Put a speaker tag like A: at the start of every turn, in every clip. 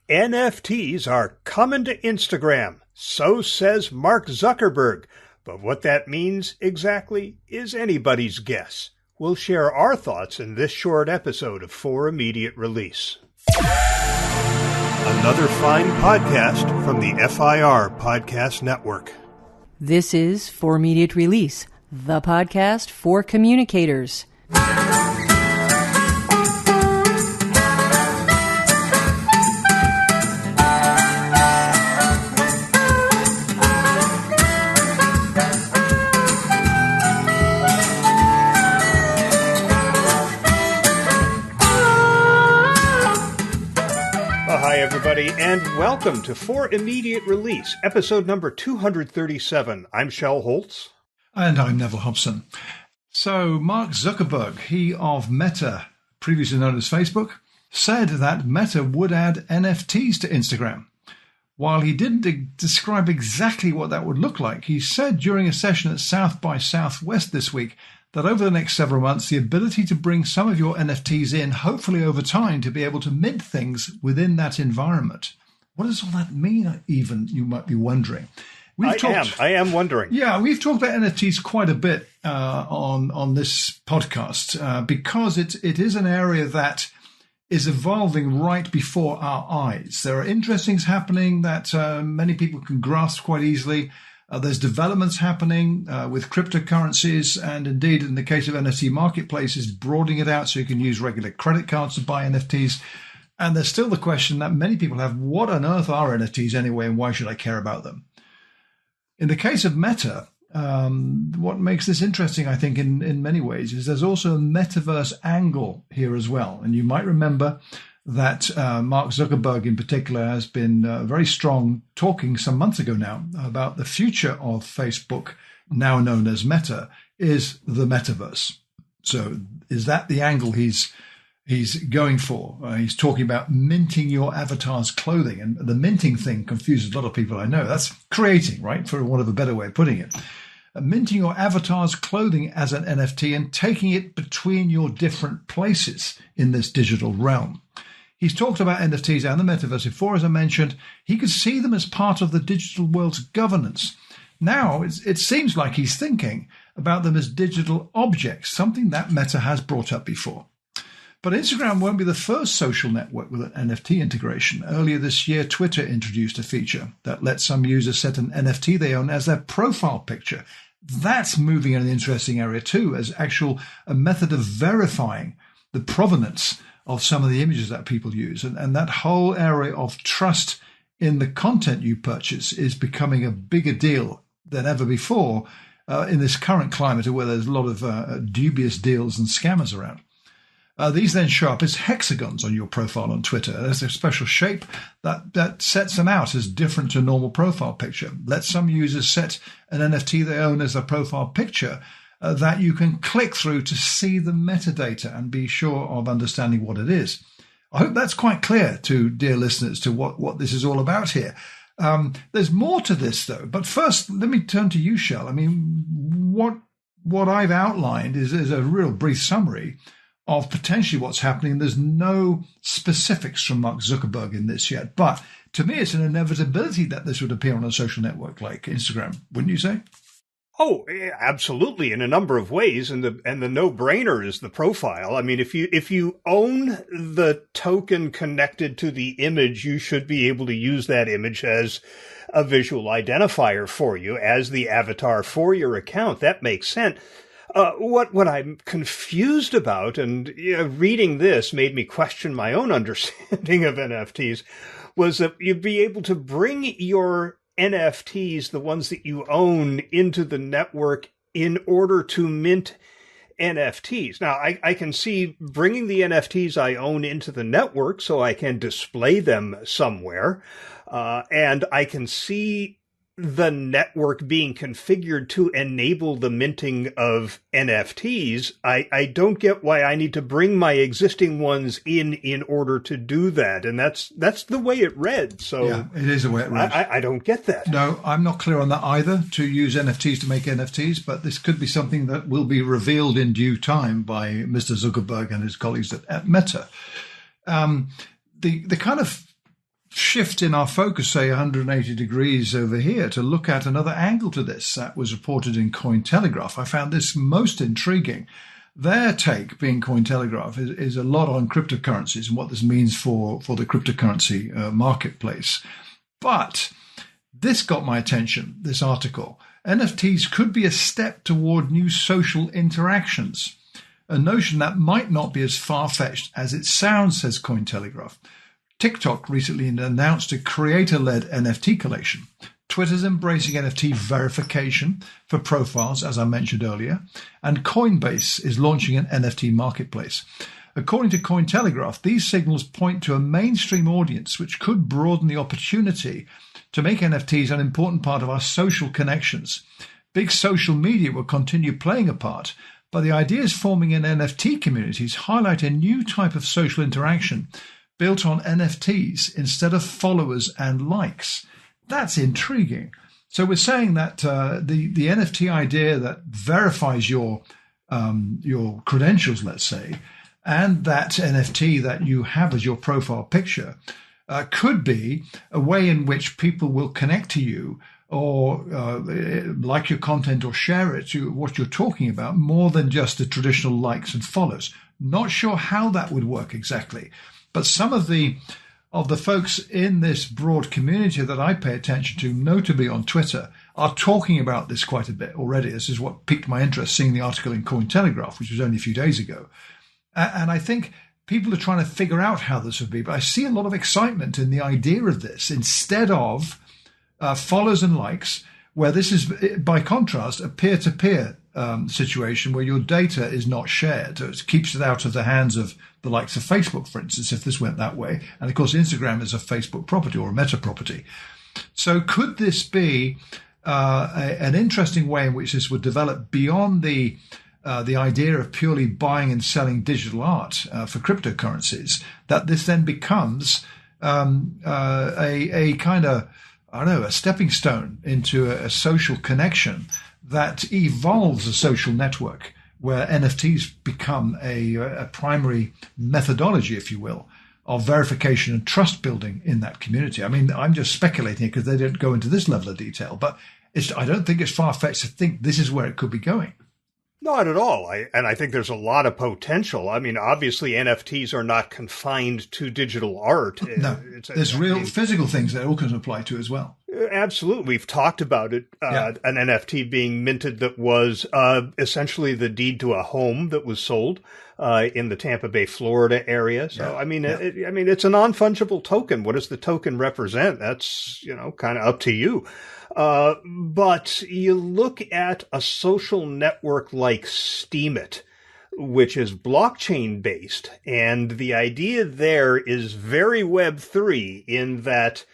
A: NFTs are coming to Instagram, so says Mark Zuckerberg. But what that means exactly is anybody's guess. We'll share our thoughts in this short episode of For Immediate Release. Another fine podcast from the FIR Podcast Network.
B: This is For Immediate Release, the podcast for communicators.
A: Hi, everybody, and welcome to For Immediate Release, episode number 237. I'm Shel Holtz.
C: And I'm Neville Hobson. So, Mark Zuckerberg, he of Meta, previously known as Facebook, said that Meta would add NFTs to Instagram. While he didn't describe exactly what that would look like, he said during a session at South by Southwest this week that over the next several months, the ability to bring some of your NFTs in, hopefully over time, to be able to mint things within that environment. What does all that mean, even, you might be wondering?
A: I am wondering.
C: Yeah, we've talked about NFTs quite a bit on this podcast because it is an area that is evolving right before our eyes. There are interesting things happening that many people can grasp quite easily. There's developments happening with cryptocurrencies, and indeed, in the case of NFT marketplaces, broadening it out so you can use regular credit cards to buy NFTs. And there's still the question that many people have, what on earth are NFTs anyway, and why should I care about them? In the case of Meta, what makes this interesting, I think, in many ways, is there's also a metaverse angle here as well. And you might remember that Mark Zuckerberg in particular has been very strong talking some months ago now about the future of Facebook, now known as Meta, is the metaverse. So is that the angle he's going for? He's talking about minting your avatar's clothing. And the minting thing confuses a lot of people, I know. That's creating, right, for want of a better way of putting it. Minting your avatar's clothing as an NFT and taking it between your different places in this digital realm. He's talked about NFTs and the metaverse before, as I mentioned. He could see them as part of the digital world's governance. Now, it seems like he's thinking about them as digital objects, something that Meta has brought up before. But Instagram won't be the first social network with an NFT integration. Earlier this year, Twitter introduced a feature that lets some users set an NFT they own as their profile picture. That's moving in an interesting area too, as a method of verifying the provenance of some of the images that people use. And that whole area of trust in the content you purchase is becoming a bigger deal than ever before in this current climate where there's a lot of dubious deals and scammers around. These then show up as hexagons on your profile on Twitter. There's a special shape that sets them out as different to a normal profile picture. Let some users set an NFT they own as a profile picture that you can click through to see the metadata and be sure of understanding what it is. I hope that's quite clear to dear listeners to what this is all about here. There's more to this, though. But first, let me turn to you, Shel. I mean, what I've outlined is a real brief summary of potentially what's happening. There's no specifics from Mark Zuckerberg in this yet. But to me, it's an inevitability that this would appear on a social network like Instagram, wouldn't you say?
A: Oh, absolutely, in a number of ways, and the no-brainer is the profile. I mean, if you own the token connected to the image, you should be able to use that image as a visual identifier for you, as the avatar for your account. That makes sense. What I'm confused about, and reading this made me question my own understanding of NFTs, was that you'd be able to bring your NFTs, the ones that you own, into the network in order to mint NFTs. Now, I can see bringing the NFTs I own into the network so I can display them somewhere, and I can see the network being configured to enable the minting of NFTs. I don't get why I need to bring my existing ones in order to do that. And that's the way it read. So
C: yeah, it is the way it read.
A: I don't get that.
C: No, I'm not clear on that either, to use NFTs to make NFTs, but this could be something that will be revealed in due time by Mr. Zuckerberg and his colleagues at Meta. The kind of shift in our focus, say 180 degrees over here, to look at another angle to this that was reported in Cointelegraph. I found this most intriguing. Their take, being Cointelegraph, is a lot on cryptocurrencies and what this means for the cryptocurrency marketplace. But this got my attention, this article. NFTs could be a step toward new social interactions, a notion that might not be as far-fetched as it sounds, says Cointelegraph. TikTok recently announced a creator-led NFT collection. Twitter's embracing NFT verification for profiles, as I mentioned earlier, and Coinbase is launching an NFT marketplace. According to Cointelegraph, these signals point to a mainstream audience which could broaden the opportunity to make NFTs an important part of our social connections. Big social media will continue playing a part, but the ideas forming in NFT communities highlight a new type of social interaction built on NFTs instead of followers and likes. That's intriguing. So we're saying that the NFT idea that verifies your credentials, let's say, and that NFT that you have as your profile picture could be a way in which people will connect to you or like your content or share it to what you're talking about more than just the traditional likes and follows. Not sure how that would work exactly, but some of the folks in this broad community that I pay attention to, notably on Twitter, are talking about this quite a bit already. This is what piqued my interest, seeing the article in Cointelegraph, which was only a few days ago. And I think people are trying to figure out how this would be, but I see a lot of excitement in the idea of this instead of follows and likes, where this is, by contrast, a peer-to-peer situation where your data is not shared. So it keeps it out of the hands of the likes of Facebook, for instance, if this went that way. And of course, Instagram is a Facebook property or a Meta property. So could this be an interesting way in which this would develop beyond the idea of purely buying and selling digital art for cryptocurrencies, that this then becomes a kind of, I don't know, a stepping stone into a social connection that evolves a social network where NFTs become a primary methodology, if you will, of verification and trust building in that community. I mean, I'm just speculating because they don't go into this level of detail, but I don't think it's far-fetched to think this is where it could be going.
A: Not at all. I think there's a lot of potential. I mean, obviously, NFTs are not confined to digital art.
C: No, there's real physical things that all can apply to as well.
A: Absolutely. We've talked about it, an NFT being minted that was essentially the deed to a home that was sold in the Tampa Bay, Florida area. So, I mean, it's a non-fungible token. What does the token represent? That's, kind of up to you. But you look at a social network like Steemit, which is blockchain based, and the idea there is very Web3 in that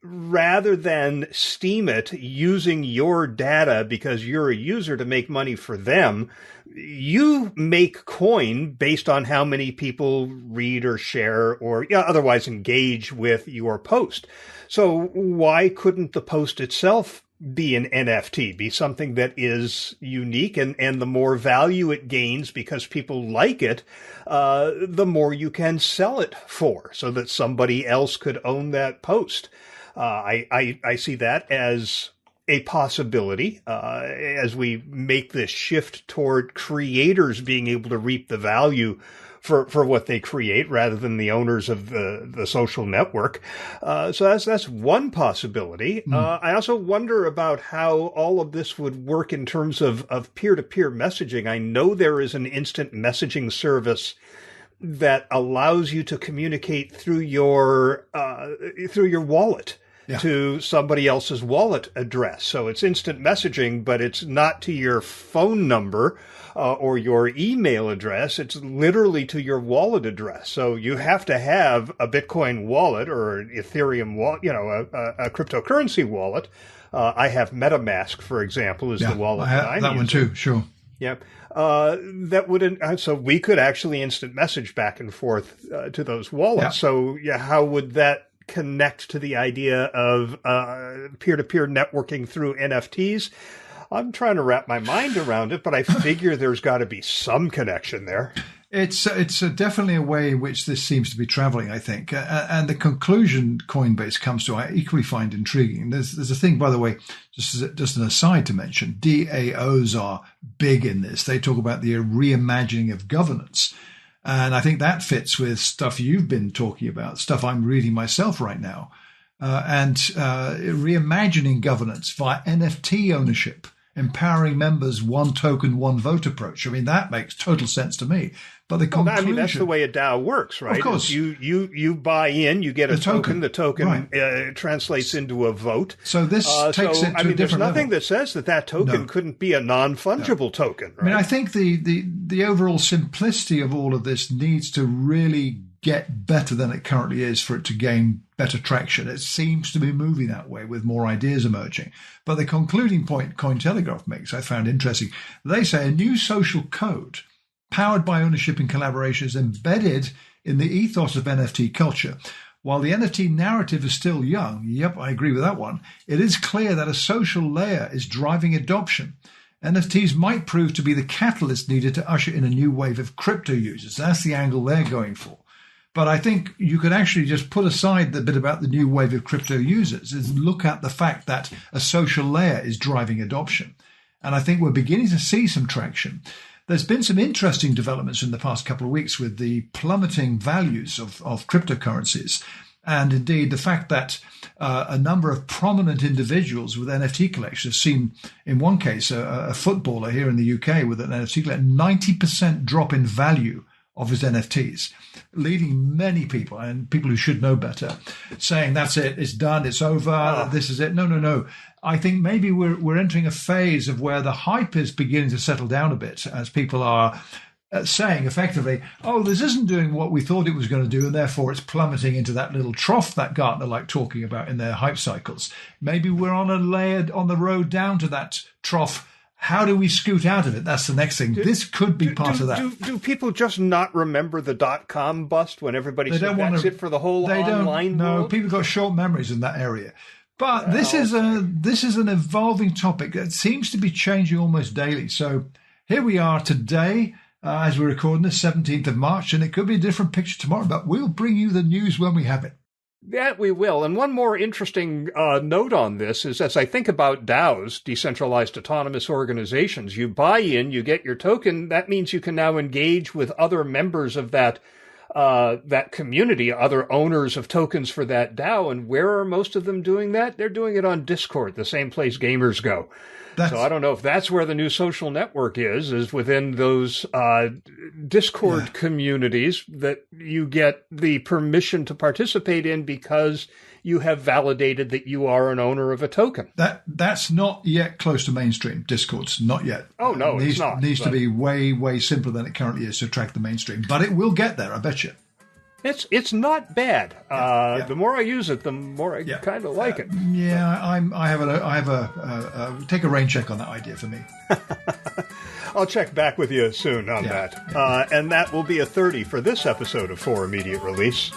A: rather than Steemit using your data because you're a user to make money for them, you make coin based on how many people read or share or otherwise engage with your post. So why couldn't the post itself be an NFT, be something that is unique, and the more value it gains because people like it, the more you can sell it for so that somebody else could own that post. I see that as a possibility as we make this shift toward creators being able to reap the value for what they create rather than the owners of the social network. So that's one possibility. I also wonder about how all of this would work in terms of peer-to-peer messaging. I know there is an instant messaging service that allows you to communicate through your wallet. Yeah. To somebody else's wallet address. So it's instant messaging, but it's not to your phone number or your email address. It's literally to your wallet address. So you have to have a Bitcoin wallet or an Ethereum wallet, a cryptocurrency wallet. I have MetaMask, for example, is the wallet that I'm using.
C: That one too, sure.
A: Yep. That would, so we could actually instant message back and forth to those wallets. Yeah. So how would that connect to the idea of peer-to-peer networking through NFTs? I'm trying to wrap my mind around it, but I figure there's got to be some connection there.
C: It's definitely a way in which this seems to be traveling, I think. And the conclusion Coinbase comes to, I equally find intriguing. There's a thing, by the way, just an aside to mention, DAOs are big in this. They talk about the reimagining of governance. And I think that fits with stuff you've been talking about, stuff I'm reading myself right now. And reimagining governance via NFT ownership, empowering members, one token, one vote approach. I mean, that makes total sense to me. But the conclusion,
A: I mean, that's the way a DAO works, right?
C: Of course.
A: You buy in, you get a token. The token
C: right.
A: Translates into a vote.
C: So this takes it to a different
A: there's nothing
C: level.
A: that says that token couldn't be a non-fungible token. Right?
C: I mean, I think the overall simplicity of all of this needs to really get better than it currently is for it to gain better traction. It seems to be moving that way with more ideas emerging. But the concluding point Cointelegraph makes, I found interesting. They say a new social code powered by ownership and collaboration is embedded in the ethos of NFT culture. While the NFT narrative is still young, yep, I agree with that one, it is clear that a social layer is driving adoption. NFTs might prove to be the catalyst needed to usher in a new wave of crypto users. That's the angle they're going for. But I think you could actually just put aside the bit about the new wave of crypto users and look at the fact that a social layer is driving adoption. And I think we're beginning to see some traction. There's been some interesting developments in the past couple of weeks with the plummeting values of cryptocurrencies. And indeed, the fact that a number of prominent individuals with NFT collections seen, in one case, a footballer here in the UK with an NFT collection, 90% drop in value of his NFTs, leading many people, and people who should know better, saying that's it, it's done, it's over, this is it. No. I think maybe we're entering a phase of where the hype is beginning to settle down a bit as people are saying effectively, oh, this isn't doing what we thought it was going to do, and therefore it's plummeting into that little trough that Gartner like talking about in their hype cycles. Maybe we're on the road down to that trough. How do we scoot out of it? That's the next thing. This could be part of that.
A: Do people just not remember the .com bust when everybody said that's it for the whole online world?
C: No, people got short memories in that area. But this is an evolving topic that seems to be changing almost daily. So here we are today, as we're recording this, 17th of March, and it could be a different picture tomorrow, but we'll bring you the news when we have it.
A: That we will. And one more interesting note on this is, as I think about DAOs, decentralized autonomous organizations, you buy in, you get your token. That means you can now engage with other members of that community, other owners of tokens for that DAO. And where are most of them doing that? They're doing it on Discord, the same place gamers go. So I don't know if that's where the new social network is within those Discord communities that you get the permission to participate in because you have validated that you are an owner of a token.
C: That's not yet close to mainstream. Discord's not yet.
A: Oh, no, it's not.
C: It needs to be way, way simpler than it currently is to attract the mainstream. But it will get there, I bet you.
A: It's not bad. The more I use it, the more I kind of like it.
C: I have a take a rain check on that idea for me.
A: I'll check back with you soon on that. And that will be a 30 for this episode of For Immediate Release.